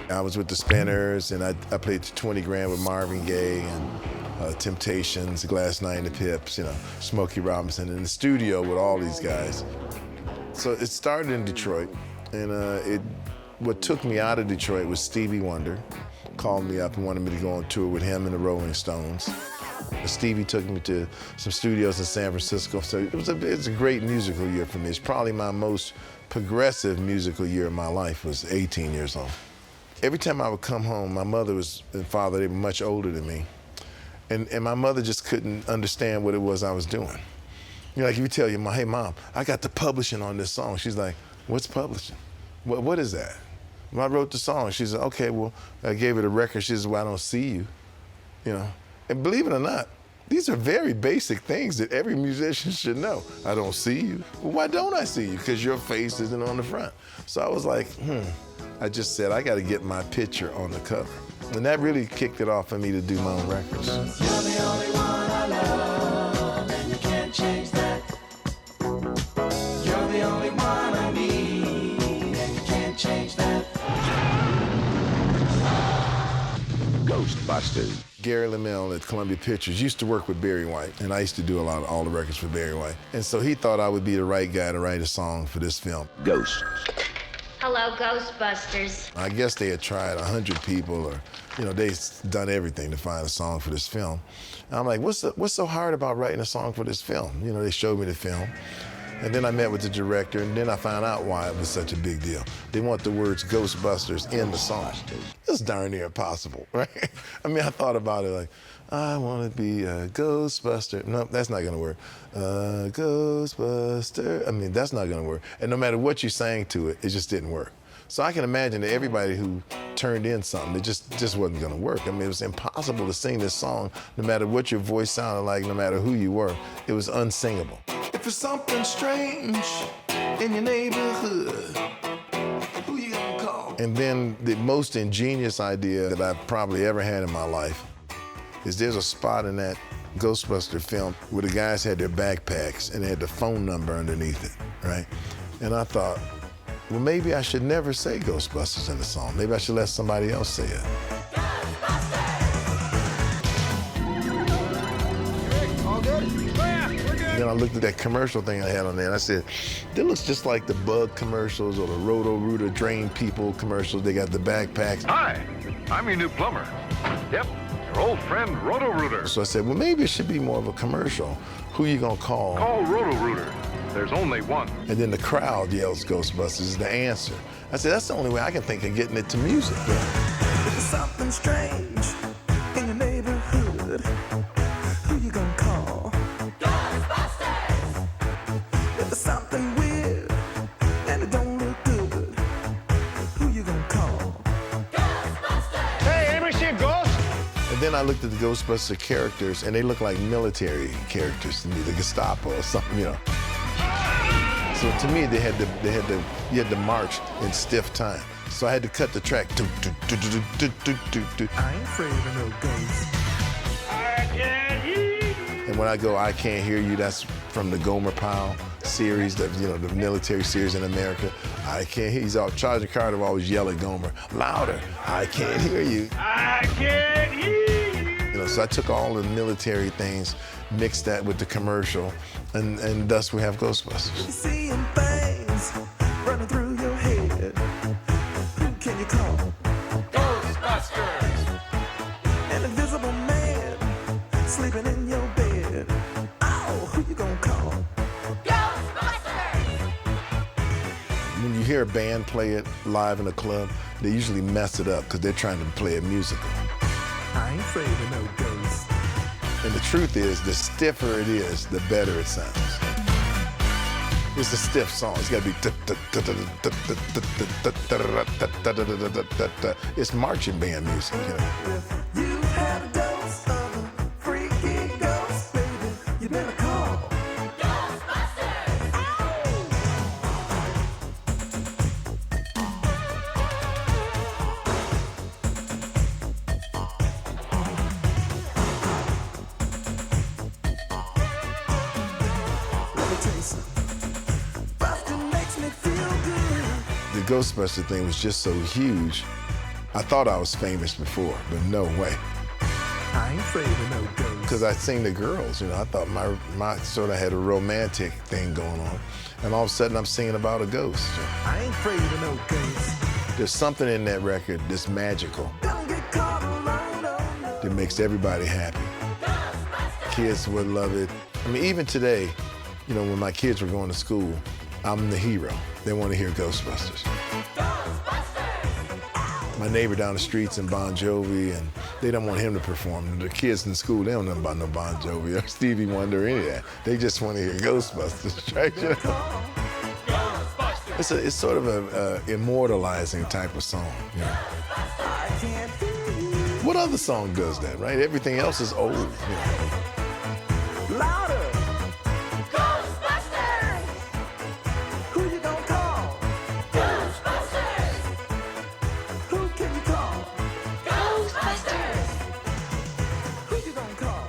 I was with the Spinners, and I played 20 Grand with Marvin Gaye and Temptations, Glass Knight and the Pips, Smokey Robinson, in the studio with all these guys. So it started in Detroit, and what took me out of Detroit was Stevie Wonder. Called me up and wanted me to go on tour with him and the Rolling Stones. Stevie took me to some studios in San Francisco, so it was a great musical year for me. It's probably my most progressive musical year of my life. Was 18 years old. Every time I would come home, my mother and father, they were much older than me, and my mother just couldn't understand what it was I was doing. Like if you tell your mom, hey mom, I got the publishing on this song. She's like, what's publishing? What is that? Well, I wrote the song. She said, okay, well, I gave her the record. She said, well, I don't see you, And believe it or not, these are very basic things that every musician should know. I don't see you. Well, why don't I see you? Because your face isn't on the front. So I was like, I just said, I got to get my picture on the cover. And that really kicked it off for me to do my own records. You're the only one I love, and you can't change that. You're the only one I need, and you can't change that. Ghostbusters. Gary LaMelle at Columbia Pictures used to work with Barry White, and I used to do all the records for Barry White. And so he thought I would be the right guy to write a song for this film. Ghosts. Hello, Ghostbusters. I guess they had tried 100 people, or they'd done everything to find a song for this film. And I'm like, what's so hard about writing a song for this film? They showed me the film. And then I met with the director, and then I found out why it was such a big deal. They want the words Ghostbusters in the song. It's darn near impossible, right? I thought about it like, I want to be a Ghostbuster. No, that's not going to work. Ghostbuster. That's not going to work. And no matter what you sang to it, it just didn't work. So I can imagine that everybody who turned in something, it just wasn't going to work. It was impossible to sing this song, no matter what your voice sounded like, no matter who you were. It was unsingable. If there's something strange in your neighborhood, who you gonna call? And then the most ingenious idea that I've probably ever had in my life is there's a spot in that Ghostbuster film where the guys had their backpacks and they had the phone number underneath it, right? And I thought, well, maybe I should never say Ghostbusters in the song. Maybe I should let somebody else say it. Then I looked at that commercial thing I had on there, and I said, that looks just like the Bug commercials or the Roto-Rooter Drain People commercials. They got the backpacks. Hi, I'm your new plumber. Yep, your old friend Roto-Rooter. So I said, well, maybe it should be more of a commercial. Who you gonna call? Call Roto-Rooter. There's only one. And then the crowd yells Ghostbusters is the answer. I said, that's the only way I can think of getting it to music. If there's something strange in your neighborhood, who you gonna call? If there's something weird and it don't look good, who you gonna call? Ghostbusters! Hey, anybody see a ghost? And then I looked at the Ghostbuster characters, and they look like military characters to me, the Gestapo or something, So to me, you had to march in stiff time. So I had to cut the track. I ain't afraid of no ghosts. I can't hear you. And when I go, I can't hear you, that's from the Gomer Pyle series, the military series in America. I can't hear you. Sergeant Carter would always yell at Gomer, louder, I can't hear you. I can't hear you. So I took all the military things, mixed that with the commercial, and thus we have Ghostbusters. You're seeing things running through your head. Who can you call? Ghostbusters. An invisible man sleeping in your bed. Oh, who you gonna call? Ghostbusters! When you hear a band play it live in a club, they usually mess it up because they're trying to play a musical. I ain't afraid of no ghosts. And the truth is, the stiffer it is, the better it sounds. It's a stiff song. It's got to be. It's marching band music, You've had a dose of a freaky ghost, baby. You better call. The Ghostbuster thing was just so huge. I thought I was famous before, but no way. I ain't afraid of no ghosts. Because I seen the girls, I thought my sort of had a romantic thing going on. And all of a sudden I'm singing about a ghost. I ain't afraid of no ghosts. There's something in that record that's magical Don't get caught alone, no. that makes everybody happy. Kids would love it. I mean, even today, when my kids were going to school, I'm the hero. They want to hear Ghostbusters. My neighbor down the street's in Bon Jovi, and they don't want him to perform. The kids in school, they don't know about no Bon Jovi or Stevie Wonder or any of that. They just want to hear Ghostbusters, right? It's sort of a immortalizing type of song. I can't hear you. What other song does that, right? Everything else is old. Louder. Ghostbusters! Who you gonna call? Ghostbusters! Who can you call? Ghostbusters! Who you gonna call?